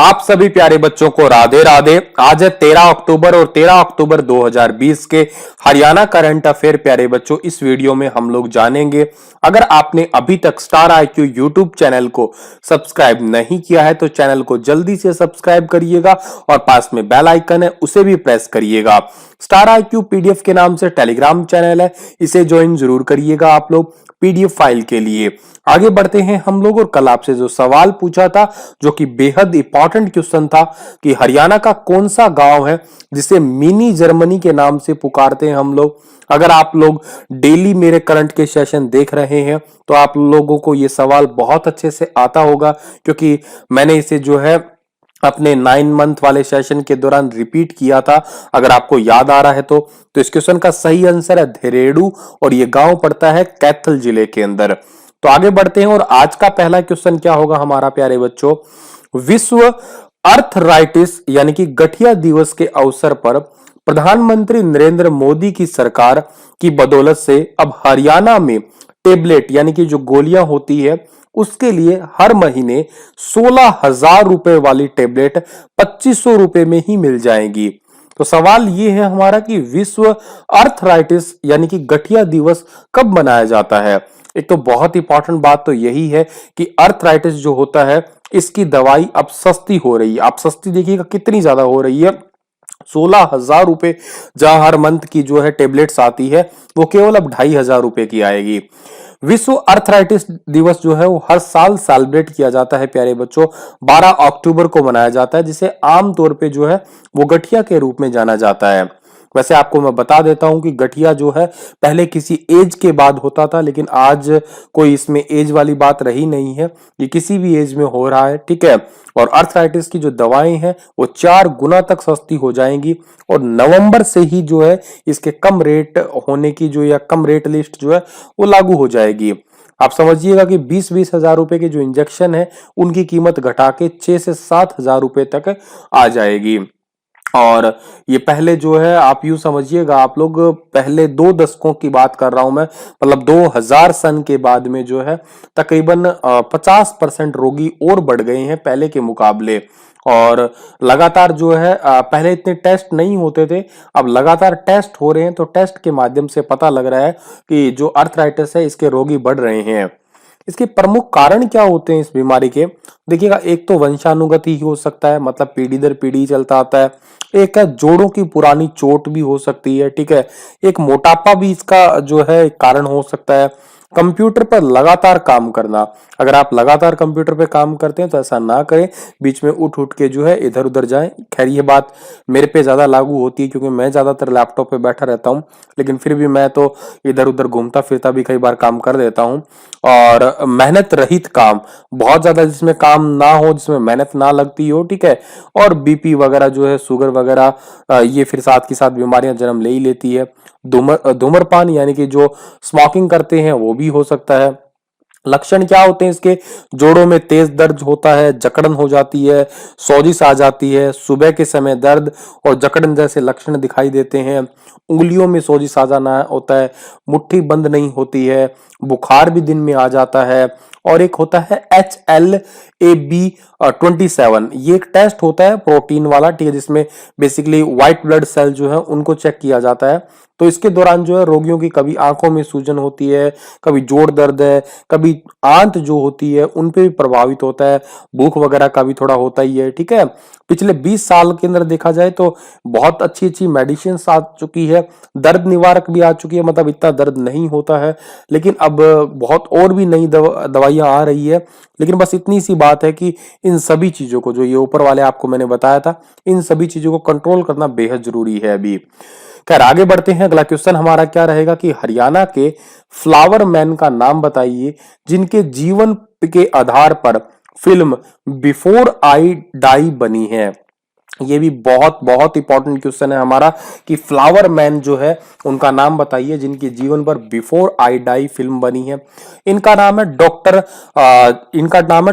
आप सभी प्यारे बच्चों को राधे राधे। आज है 13 अक्टूबर और 13 अक्टूबर 2020 के हरियाणा करंट अफेयर। प्यारे बच्चों, इस वीडियो में हम लोग जानेंगे, अगर आपने अभी तक स्टार आईक्यू यूट्यूब चैनल को सब्सक्राइब नहीं किया है तो चैनल को जल्दी से सब्सक्राइब करिएगा और पास में बेल आइकन है उसे भी प्रेस करिएगा। स्टार आईक्यू पीडीएफ के नाम से टेलीग्राम चैनल है, इसे ज्वाइन जरूर करिएगा आप लोग पीडीएफ फाइल के लिए। आगे बढ़ते हैं हम लोग, और कल आपसे जो सवाल पूछा था जो कि बेहद इंपॉर्टेंट क्वेश्चन था कि हरियाणा का कौन सा गांव है जिसे मिनी जर्मनी के नाम से पुकारते हैं हम लोग। अगर आप लोग डेली मेरे करंट के सेशन देख रहे हैं तो आप लोगों को ये सवाल बहुत अच्छे से आता होगा, क्योंकि मैंने इसे जो है अपने 9 मंथ वाले सेशन के दौरान रिपीट किया था। अगर आपको याद आ रहा है तो इस क्वेश्चन का सही आंसर है धेरेड़ू, और ये गांव पड़ता है कैथल जिले के अंदर। तो आगे बढ़ते हैं, और आज का पहला क्वेश्चन क्या होगा हमारा प्यारे बच्चों। विश्व अर्थराइटिस यानी कि गठिया दिवस के अवसर पर प्रधानमंत्री नरेंद्र मोदी की सरकार की बदौलत से अब हरियाणा में टेबलेट यानी कि जो गोलियां होती है उसके लिए हर महीने 16,000 रुपए वाली टेबलेट 2500 रुपए में ही मिल जाएगी। तो सवाल ये है हमारा कि विश्व अर्थराइटिस यानी कि गठिया दिवस कब मनाया जाता है। एक तो बहुत इंपॉर्टेंट बात तो यही है कि अर्थराइटिस जो होता है इसकी दवाई अब सस्ती हो रही है। आप सस्ती देखिएगा कितनी ज्यादा हो रही है, 16,000 रुपए जहां हर मंथ की जो है टेबलेट्स आती है वो केवल अब 2,500 रुपए की आएगी। विश्व अर्थराइटिस दिवस जो है वो हर साल सेलिब्रेट किया जाता है प्यारे बच्चों, 12 अक्टूबर को मनाया जाता है, जिसे आमतौर पे जो है वो गठिया के रूप में जाना जाता है। वैसे आपको मैं बता देता हूं कि गठिया जो है पहले किसी एज के बाद होता था, लेकिन आज कोई इसमें एज वाली बात रही नहीं है, ये किसी भी एज में हो रहा है, ठीक है। और अर्थराइटिस की जो दवाएं हैं वो 4 गुना तक सस्ती हो जाएंगी, और नवंबर से ही जो है इसके कम रेट होने की जो या कम रेट लिस्ट जो है वो लागू हो जाएगी। आप समझिएगा कि 20-20 हजार रुपए के जो इंजेक्शन है उनकी कीमत घटा के 6 से 7 हजार रुपए तक आ जाएगी। और ये पहले जो है आप यूं समझिएगा, आप लोग पहले 2 दशकों की बात कर रहा हूं मैं, मतलब 2000 सन के बाद में जो है तकरीबन 50% रोगी और बढ़ गए हैं पहले के मुकाबले। और लगातार जो है पहले इतने टेस्ट नहीं होते थे, अब लगातार टेस्ट हो रहे हैं, तो टेस्ट के माध्यम से पता लग रहा है कि जो अर्थराइटिस है इसके रोगी बढ़ रहे हैं। इसके प्रमुख कारण क्या होते हैं इस बीमारी के, देखिएगा, एक तो वंशानुगत ही हो सकता है, मतलब पीढ़ी दर पीढ़ी चलता आता है। एक है जोड़ों की पुरानी चोट भी हो सकती है, ठीक है। एक मोटापा भी इसका जो है कारण हो सकता है। कंप्यूटर पर लगातार काम करना, अगर आप लगातार कंप्यूटर पे काम करते हैं तो ऐसा ना करें, बीच में उठ उठ के जो है इधर उधर जाएं। खैर ये बात मेरे पे ज्यादा लागू होती है क्योंकि मैं ज्यादातर लैपटॉप पे बैठा रहता हूं, लेकिन फिर भी मैं तो इधर उधर घूमता फिरता भी कई बार काम कर देता हूं। और मेहनत रहित काम, बहुत ज्यादा जिसमें काम ना हो, जिसमें मेहनत ना लगती हो, ठीक है। और बीपी वगैरह जो है, शुगर वगैरह, ये फिर साथ के साथ बीमारियां जन्म ले ही लेती है। धूम्रपान यानी कि जो स्मोकिंग करते हैं वो भी हो सकता है। लक्षण क्या होते हैं इसके, जोड़ों में तेज दर्द होता है, जकड़न हो जाती है, सोजिश आ जाती है, सुबह के समय दर्द और जकड़न जैसे लक्षण दिखाई देते हैं। उंगलियों में सोजिश आ जाना होता है, मुट्ठी बंद नहीं होती है, बुखार भी दिन में आ जाता है। और एक होता है HLA-B27, ये एक टेस्ट होता है प्रोटीन वाला, ठीक है, जिसमें बेसिकली व्हाइट ब्लड सेल जो है उनको चेक किया जाता है। तो इसके दौरान जो है रोगियों की कभी आंखों में सूजन होती है, कभी जोड़ दर्द है, कभी आंत जो होती है उन पे भी प्रभावित होता है, भूख वगैरह का भी थोड़ा होता ही है, ठीक है। पिछले 20 साल के अंदर देखा जाए तो बहुत अच्छी अच्छी मेडिसिन आ चुकी है, दर्द निवारक भी आ चुकी है, मतलब इतना दर्द नहीं होता है, लेकिन अब बहुत और भी नई दवाइयां आ रही है। लेकिन बस इतनी सी बात है कि इन सभी चीजों को, जो ये ऊपर वाले आपको मैंने बताया था, इन सभी चीजों को कंट्रोल करना बेहद जरूरी है अभी। खैर आगे बढ़ते हैं, अगला क्वेश्चन हमारा क्या रहेगा कि हरियाणा के फ्लावर मैन का नाम बताइए जिनके जीवन के आधार पर फिल्म बिफोर आई डाई बनी है। ये भी बहुत बहुत इंपॉर्टेंट क्वेश्चन है हमारा कि फ्लावर मैन जो है उनका नाम बताइए जिनके जीवन पर बिफोर आई डाई फिल्म बनी है। इनका नाम है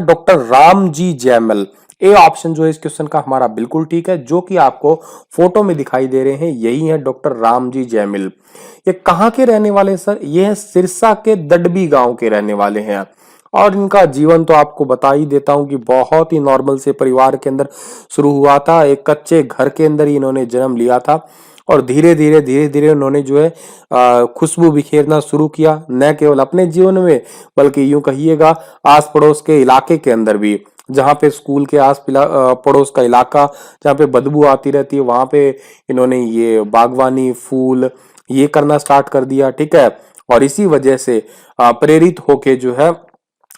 doctor Ramji Jaimal. A option जो है इस क्वेश्चन का हमारा बिल्कुल ठीक है, जो कि आपको फोटो में दिखाई दे रहे हैं यही है डॉक्टर रामजी जैमिल। ये कहां के रहने वाले सर, ये है सिरसा के दडबी गांव के रहने वाले हैं। और इनका जीवन तो आपको बता ही देता हूं कि बहुत ही नॉर्मल से परिवार के अंदर शुरू हुआ था। एक कच्चे घर के अंदर ही इन्होंने जन्म लिया था और धीरे धीरे उन्होंने जो है खुशबू बिखेरना शुरू किया, न केवल अपने जीवन में बल्कि यूं कहिएगा आस पड़ोस के इलाके के अंदर भी। जहाँ पे स्कूल के पड़ोस का इलाका जहाँ पे बदबू आती रहती है, वहां पे इन्होंने ये बागवानी, फूल ये करना स्टार्ट कर दिया, ठीक है। और इसी वजह से प्रेरित होके जो है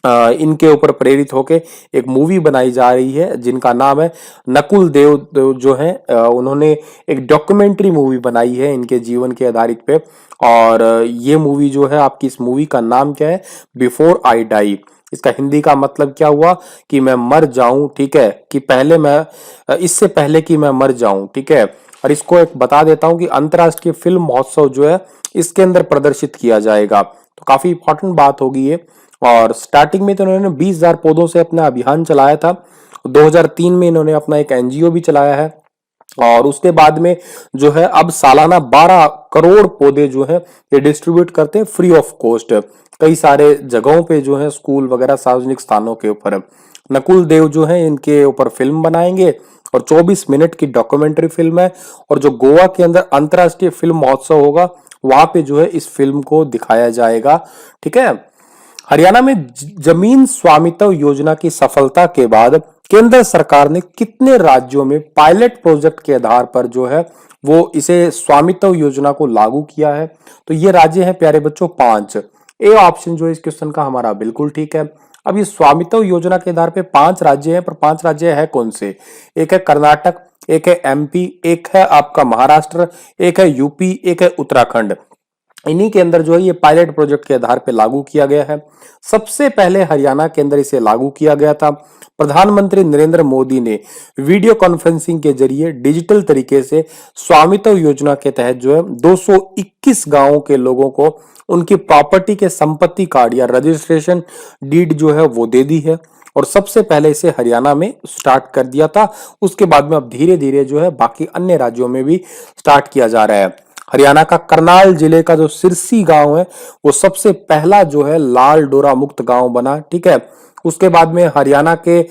इनके ऊपर प्रेरित होके एक मूवी बनाई जा रही है जिनका नाम है नकुल देव जो है उन्होंने एक डॉक्यूमेंट्री मूवी बनाई है इनके जीवन के आधारित पे। और ये मूवी जो है, आपकी इस मूवी का नाम क्या है, बिफोर आई डाई। इसका हिंदी का मतलब क्या हुआ कि मैं मर जाऊं, ठीक है, कि पहले मैं इससे पहले कि मैं मर जाऊं, ठीक है। और इसको एक बता देता हूं कि अंतरराष्ट्रीय फिल्म महोत्सव जो है इसके अंदर प्रदर्शित किया जाएगा, तो काफी इंपॉर्टेंट बात होगी ये। और स्टार्टिंग में तो इन्होंने 20,000 पौधों से अपना अभियान चलाया था। 2003 में इन्होंने अपना एक एनजीओ भी चलाया है और उसके बाद में जो है अब सालाना 12 करोड़ पौधे जो है ये डिस्ट्रीब्यूट करते हैं फ्री ऑफ कॉस्ट कई सारे जगहों पे जो है, स्कूल वगैरह सार्वजनिक स्थानों के ऊपर। नकुल देव जो है इनके ऊपर फिल्म बनाएंगे और 24 मिनट की डॉक्यूमेंट्री फिल्म है। और जो गोवा के अंदर अंतरराष्ट्रीय फिल्म महोत्सव होगा वहां पे जो है इस फिल्म को दिखाया जाएगा, ठीक है। हरियाणा में जमीन स्वामित्व योजना की सफलता के बाद केंद्र सरकार ने कितने राज्यों में पायलट प्रोजेक्ट के आधार पर जो है वो इसे स्वामित्व योजना को लागू किया है? तो ये राज्य हैं प्यारे बच्चों 5। ए ऑप्शन जो है इस क्वेश्चन का हमारा बिल्कुल ठीक है। अब ये स्वामित्व योजना के आधार पे 5 राज्य हैं, पर 5 राज्य है कौन से? एक है कर्नाटक, एक है एमपी, एक है आपका महाराष्ट्र, एक है यूपी, एक है उत्तराखंड। इन्हीं के अंदर जो है ये पायलट प्रोजेक्ट के आधार पे लागू किया गया है। सबसे पहले हरियाणा के अंदर इसे लागू किया गया था। प्रधानमंत्री नरेंद्र मोदी ने वीडियो कॉन्फ्रेंसिंग के जरिए डिजिटल तरीके से स्वामित्व योजना के तहत जो है 221 गांवों के लोगों को उनकी प्रॉपर्टी के संपत्ति कार्ड या रजिस्ट्रेशन डीड जो है वो दे दी है। और सबसे पहले इसे हरियाणा में स्टार्ट कर दिया था, उसके बाद में अब धीरे धीरे जो है बाकी अन्य राज्यों में भी स्टार्ट किया जा रहा है। हरियाणा का करनाल जिले का जो सिरसी गांव है वो सबसे पहला जो है लाल डोरा मुक्त गांव बना, ठीक है। उसके बाद में हरियाणा के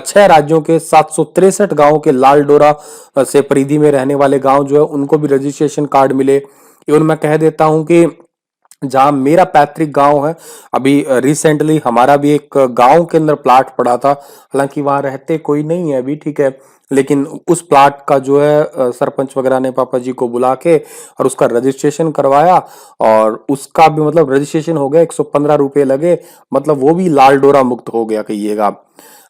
6 राज्यों के 763 गांवों के लाल डोरा से परिधि में रहने वाले गांव जो है उनको भी रजिस्ट्रेशन कार्ड मिले। इवन मैं कह देता हूं कि जहां मेरा पैतृक गांव है, अभी रिसेंटली हमारा भी एक गांव के अंदर प्लाट पड़ा था, हालांकि वहां रहते कोई नहीं है अभी, ठीक है, लेकिन उस प्लाट का जो है सरपंच वगैरह ने पापा जी को बुला के और उसका रजिस्ट्रेशन करवाया और उसका भी मतलब रजिस्ट्रेशन हो गया, 115 रुपए लगे, मतलब वो भी लाल डोरा मुक्त हो गया कहिएगा।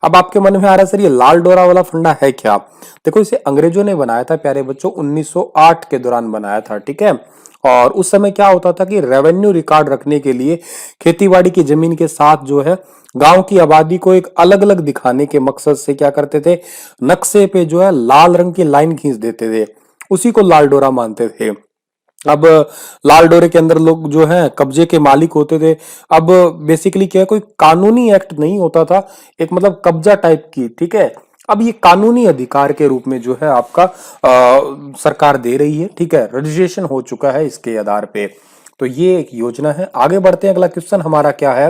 अब आपके मन में आ रहा है सर ये लाल डोरा वाला फंडा है क्या? देखो इसे अंग्रेजों ने बनाया था प्यारे बच्चों, 1908 के दौरान बनाया था, ठीक है। और उस समय क्या होता था कि रेवेन्यू रिकॉर्ड रखने के लिए खेतीबाड़ी की जमीन के साथ जो है गांव की आबादी को एक अलग अलग दिखाने के मकसद से क्या करते थे, नक्शे पे जो है लाल रंग की लाइन खींच देते थे, उसी को लाल डोरा मानते थे। अब लाल डोरे के अंदर लोग जो है कब्जे के मालिक होते थे। अब बेसिकली क्या है, कोई कानूनी एक्ट नहीं होता था, एक मतलब कब्जा टाइप की, ठीक है। अब ये कानूनी अधिकार के रूप में जो है आपका सरकार दे रही है, ठीक है, रजिस्ट्रेशन हो चुका है इसके आधार पे। तो ये एक योजना है। आगे बढ़ते हैं, अगला क्वेश्चन हमारा क्या है,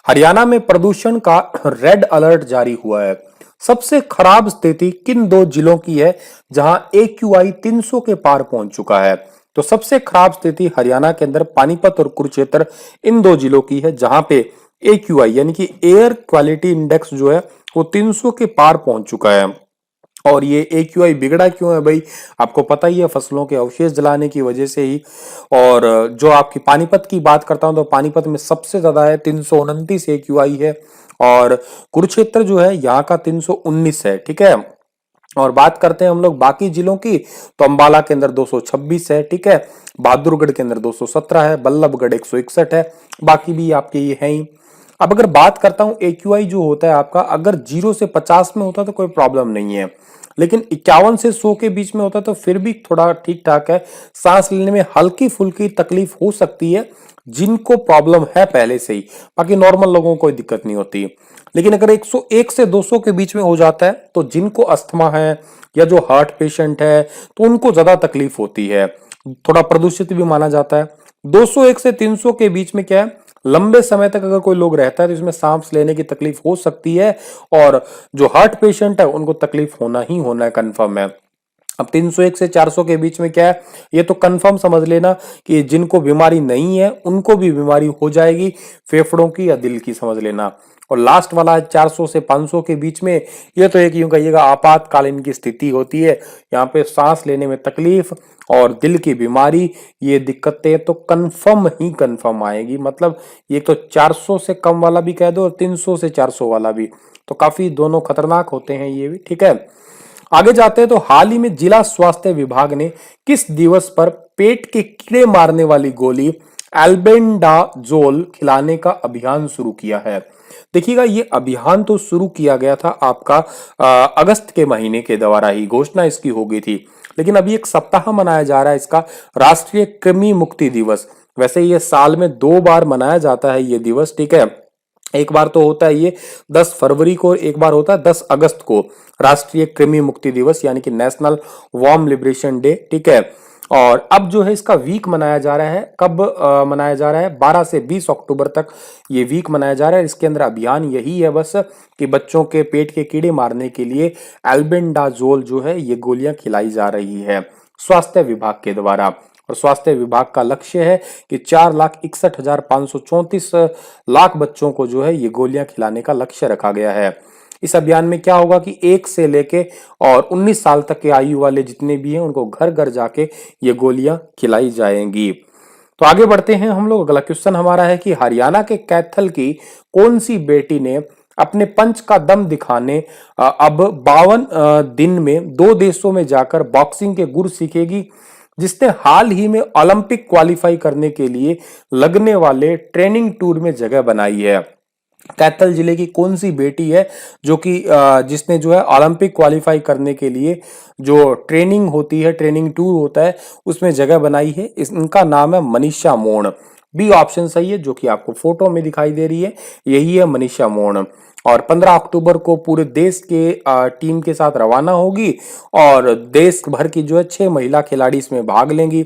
हरियाणा में प्रदूषण का रेड अलर्ट जारी हुआ है। सबसे खराब स्थिति किन 2 जिलों की है जहां AQI 300 के पार पहुंच चुका है? तो सबसे खराब स्थिति हरियाणा के अंदर पानीपत और कुरुक्षेत्र इन 2 जिलों की है जहां पे AQI यानी कि एयर क्वालिटी इंडेक्स जो है वो 300 के पार पहुंच चुका है। और ये AQI बिगड़ा क्यों है भाई, आपको पता ही है, फसलों के अवशेष जलाने की वजह से ही। और जो आपकी पानीपत की बात करता हूं तो पानीपत में सबसे ज्यादा है, 329 AQI है। और कुरुक्षेत्र जो है यहाँ का 319 है, ठीक है। और बात करते हैं हम लोग बाकी जिलों की, तो अंबाला के अंदर 226 है, ठीक है, बहादुरगढ़ के अंदर 217 है, बल्लभगढ़ 161 है, बाकी भी आपके ये हैं ही। अब अगर बात करता हूं AQI जो होता है आपका, अगर 0 से 50 में होता तो कोई प्रॉब्लम नहीं है, लेकिन 51 से 100 के बीच में होता तो फिर भी थोड़ा ठीक ठाक है, सांस लेने में हल्की फुल्की तकलीफ हो सकती है जिनको प्रॉब्लम है पहले से ही, बाकी नॉर्मल लोगों को कोई दिक्कत नहीं होती। लेकिन अगर 101 से 200 के बीच में हो जाता है तो जिनको अस्थमा है या जो हार्ट पेशेंट है तो उनको ज्यादा तकलीफ होती है, थोड़ा प्रदूषित भी माना जाता है। 201 से 300 के बीच में क्या है, लंबे समय तक अगर कोई लोग रहता है तो इसमें सांस लेने की तकलीफ हो सकती है, और जो हार्ट पेशेंट है उनको तकलीफ होना ही होना है, कंफर्म है। अब 301 से 400 के बीच में क्या है, ये तो कंफर्म समझ लेना कि जिनको बीमारी नहीं है उनको भी बीमारी हो जाएगी, फेफड़ों की या दिल की, समझ लेना। और लास्ट वाला है 400 से 500 के बीच में, ये तो एक यूं कहिएगा आपातकालीन की स्थिति होती है। यहाँ पे सांस लेने में तकलीफ और दिल की बीमारी, ये दिक्कतें तो कंफर्म ही कंफर्म आएगी। मतलब ये तो 400 से कम वाला भी कह दो और 300 से 400 वाला भी, तो काफी दोनों खतरनाक होते हैं ये भी, ठीक है। आगे जाते हैं तो हाल ही में जिला स्वास्थ्य विभाग ने किस दिवस पर पेट के कीड़े मारने वाली गोली एल्बेंडाजोल खिलाने का अभियान शुरू किया है। देखिएगा, ये अभियान तो शुरू किया गया था आपका अगस्त के महीने के द्वारा ही घोषणा इसकी हो गई थी, लेकिन अभी एक सप्ताह मनाया जा रहा है इसका, राष्ट्रीय कृमि मुक्ति दिवस। वैसे ये साल में 2 बार मनाया जाता है ये दिवस, ठीक है। एक बार तो होता है ये 10 फरवरी को, एक बार होता है 10 अगस्त को, राष्ट्रीय कृमि मुक्ति दिवस यानी कि नेशनल वर्म लिबरेशन डे, ठीक है। और अब जो है इसका वीक मनाया जा रहा है, कब मनाया जा रहा है, 12 से 20 अक्टूबर तक ये वीक मनाया जा रहा है। इसके अंदर अभियान यही है बस कि बच्चों के पेट के कीड़े मारने के लिए एल्बेंडाजोल जो है ये गोलियां खिलाई जा रही है स्वास्थ्य विभाग के द्वारा। और स्वास्थ्य विभाग का लक्ष्य है कि 4,61,534 लाख बच्चों को जो है ये गोलियां खिलाने का लक्ष्य रखा गया है। इस अभियान में क्या होगा कि 1 से लेके और 19 साल तक के आयु वाले जितने भी हैं उनको घर घर जाके ये गोलियां खिलाई जाएंगी। तो आगे बढ़ते हैं हम लोग। अगला क्वेश्चन हमारा है कि हरियाणा के कैथल की कौन सी बेटी ने अपने पंच का दम दिखाने अब 52 दिन में 2 देशों में जाकर बॉक्सिंग के गुर सीखेगी, जिसने हाल ही में ओलंपिक क्वालिफाई करने के लिए लगने वाले ट्रेनिंग टूर में जगह बनाई है। कैथल जिले की कौन सी बेटी है जो कि जिसने जो है ओलंपिक क्वालिफाई करने के लिए जो ट्रेनिंग होती है, ट्रेनिंग टूर होता है, उसमें जगह बनाई है। इनका नाम है मनीषा मोन। बी ऑप्शन सही है, जो कि आपको फोटो में दिखाई दे रही है, यही है मनीषा मोन। और 15 अक्टूबर को पूरे देश के टीम के साथ रवाना होगी और देश भर की जो है 6 महिला खिलाड़ी इसमें भाग लेंगी।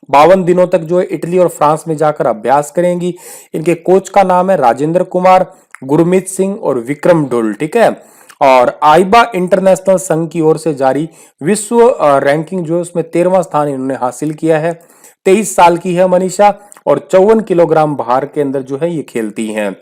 52 दिनों तक जो है इटली और फ्रांस में जाकर अभ्यास करेंगी। इनके कोच का नाम है राजेंद्र कुमार, गुरमीत सिंह और विक्रम ढुल, ठीक है। और आइबा इंटरनेशनल संघ की ओर से जारी विश्व रैंकिंग जो है उसमें 13वां स्थान इन्होंने हासिल किया है। 23 साल की है मनीषा और 54 किलोग्राम भार के अंदर जो है ये खेलती हैं।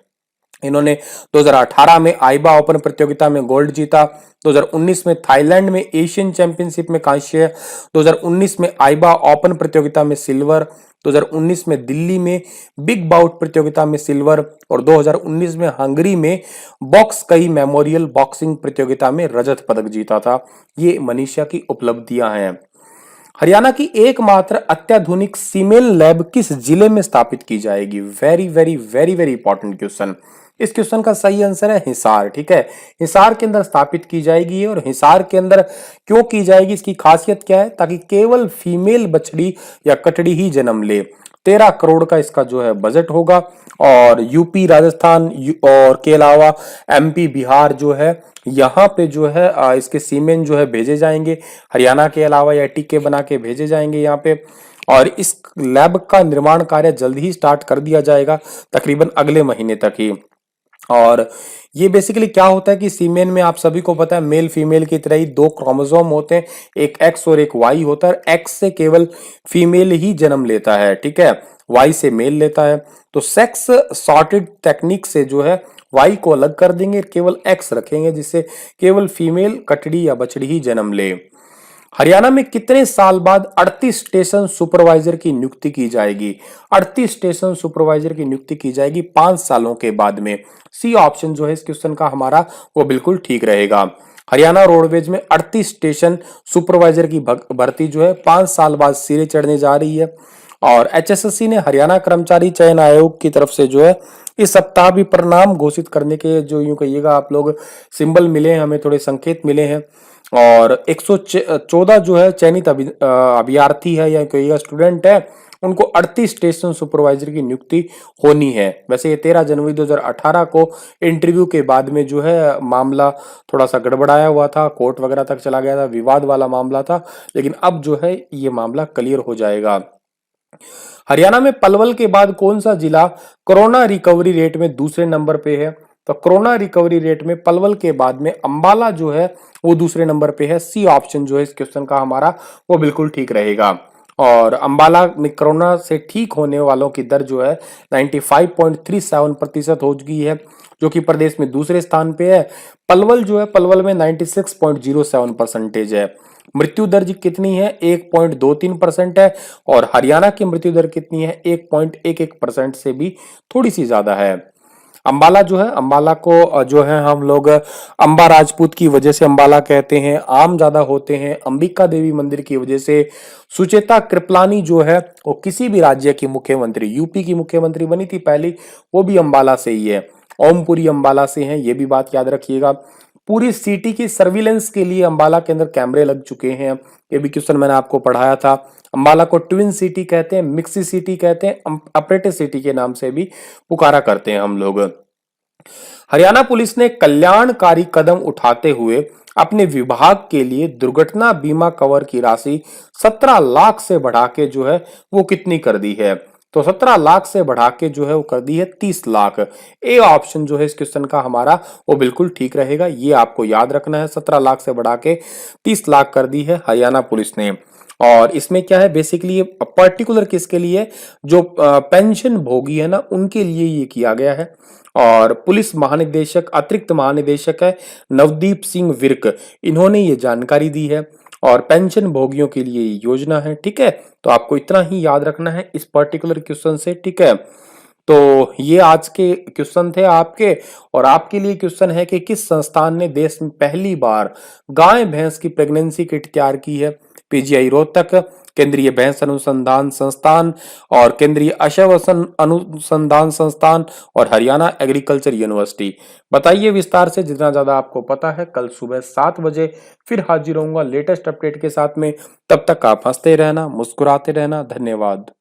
इन्होंने 2018 में आइबा ओपन प्रतियोगिता में गोल्ड जीता, 2019 में थाईलैंड में एशियन चैंपियनशिप में कांस्य, 2019 में आइबा ओपन प्रतियोगिता में सिल्वर, 2019 में दिल्ली में बिग बाउट प्रतियोगिता में सिल्वर और 2019 में हंगरी में बॉक्स कई मेमोरियल बॉक्सिंग प्रतियोगिता में रजत पदक जीता था। ये मनीषा की उपलब्धियां हैं। हरियाणा की एकमात्र अत्याधुनिक सीमेल लैब किस जिले में स्थापित की जाएगी? Very very very very important question. इस क्वेश्चन का सही आंसर है हिसार, ठीक है। हिसार के अंदर स्थापित की जाएगी। और हिसार के अंदर क्यों की जाएगी, इसकी खासियत क्या है? ताकि केवल फीमेल बछड़ी या कटड़ी ही जन्म ले। 13 करोड़ का इसका जो है बजट होगा और यूपी, राजस्थान और के अलावा एमपी, बिहार जो है यहाँ पे जो है इसके सीमेंट जो है भेजे जाएंगे। हरियाणा के अलावा या टीके बना के भेजे जाएंगे यहाँ पे। और इस लैब का निर्माण कार्य जल्द ही स्टार्ट कर दिया जाएगा, तकरीबन अगले महीने तक ही। और ये बेसिकली क्या होता है कि सीमेन में आप सभी को पता है मेल फीमेल की तरह ही 2 क्रोमोसोम होते हैं, एक एक्स और एक वाई होता है। एक्स से केवल फीमेल ही जन्म लेता है, ठीक है, वाई से मेल लेता है। तो सेक्स सॉर्टेड टेक्निक से जो है वाई को अलग कर देंगे, केवल एक्स रखेंगे, जिससे केवल फीमेल कटड़ी या बछड़ी ही जन्म ले। हरियाणा में कितने साल बाद 38 स्टेशन सुपरवाइजर की नियुक्ति की जाएगी? 38 स्टेशन सुपरवाइजर की नियुक्ति की जाएगी 5 सालों के बाद में। सी ऑप्शन जो है इस क्वेश्चन का हमारा वो बिल्कुल ठीक रहेगा। हरियाणा रोडवेज में 38 स्टेशन सुपरवाइजर की भर्ती जो है 5 साल बाद सिरे चढ़ने जा रही है। और एचएसएससी ने हरियाणा कर्मचारी चयन आयोग की तरफ से जो है इस सप्ताह भी परिणाम घोषित करने के जो यूं कहिएगा आप लोग सिंबल मिले हैं, हमें थोड़े संकेत मिले हैं। और 114 जो है चयनित अभ्यर्थी है या कहिएगा स्टूडेंट है, उनको 38 स्टेशन सुपरवाइजर की नियुक्ति होनी है। वैसे ये 13 जनवरी 2018 को इंटरव्यू के बाद में जो है मामला थोड़ा सा गड़बड़ाया हुआ था, कोर्ट वगैरह तक चला गया था, विवाद वाला मामला था, लेकिन अब जो है ये मामला क्लियर हो जाएगा। हरियाणा में पलवल के बाद कौन सा जिला कोरोना रिकवरी रेट में दूसरे नंबर पे है? तो कोरोना रिकवरी रेट में पलवल के बाद में अंबाला जो है वो दूसरे नंबर पे है। सी ऑप्शन जो है इस क्वेश्चन का हमारा वो बिल्कुल ठीक रहेगा। और अंबाला में कोरोना से ठीक होने वालों की दर जो है 95.37% हो चुकी है, जो कि प्रदेश में दूसरे स्थान पे है। पलवल जो है, पलवल में 96.07% है। मृत्यु दर जी कितनी है? 1.23% है। और हरियाणा की मृत्यु दर कितनी है? 1.11% से भी थोड़ी सी ज्यादा है। अंबाला जो है, अंबाला को जो है हम लोग अंबा राजपूत की वजह से अंबाला कहते हैं, आम ज्यादा होते हैं अंबिका देवी मंदिर की वजह से। सुचेता कृपलानी जो है वो किसी भी राज्य की मुख्यमंत्री, यूपी की मुख्यमंत्री बनी थी पहली, वो भी अंबाला से ही है। ओमपुरी अंबाला से हैं, ये भी बात याद रखिएगा। पूरी सिटी की सर्विलेंस के लिए अंबाला के अंदर कैमरे लग चुके हैं, ये भी क्वेश्चन मैंने आपको पढ़ाया था। अंबाला को ट्विन सिटी कहते हैं, मिक्सी सिटी कहते हैं, अपरेटिव सिटी के नाम से भी पुकारा करते हैं हम लोग। हरियाणा पुलिस ने कल्याणकारी कदम उठाते हुए अपने विभाग के लिए दुर्घटना बीमा कवर की राशि 17 लाख से बढ़ा के जो है वो कितनी कर दी है? तो 17 लाख से बढ़ा के जो है वो कर दी है 30 लाख। ए ऑप्शन जो है इस क्वेश्चन का हमारा वो बिल्कुल ठीक रहेगा, ये आपको याद रखना है। 17 लाख से बढ़ा के 30 लाख कर दी है हरियाणा पुलिस ने। और इसमें क्या है, बेसिकली ये पर्टिकुलर किसके लिए? जो पेंशन भोगी है ना, उनके लिए ये किया गया है। और पुलिस महानिदेशक, अतिरिक्त महानिदेशक है नवदीप सिंह विर्क, इन्होंने ये जानकारी दी है। और पेंशन भोगियों के लिए ये योजना है, ठीक है। तो आपको इतना ही याद रखना है इस पर्टिकुलर क्वेश्चन से, ठीक है। तो ये आज के क्वेश्चन थे आपके। और आपके लिए क्वेश्चन है कि किस संस्थान ने देश में पहली बार गाय भैंस की प्रेगनेंसी किट तैयार की है? पीजीआई रोहतक, केंद्रीय भैंस अनुसंधान संस्थान, और केंद्रीय अश्वसन अनुसंधान संस्थान, और हरियाणा एग्रीकल्चर यूनिवर्सिटी। बताइए विस्तार से, जितना ज्यादा आपको पता है। कल सुबह 7 बजे फिर हाजिर होऊंगा लेटेस्ट अपडेट के साथ में। तब तक आप हंसते रहना, मुस्कुराते रहना। धन्यवाद।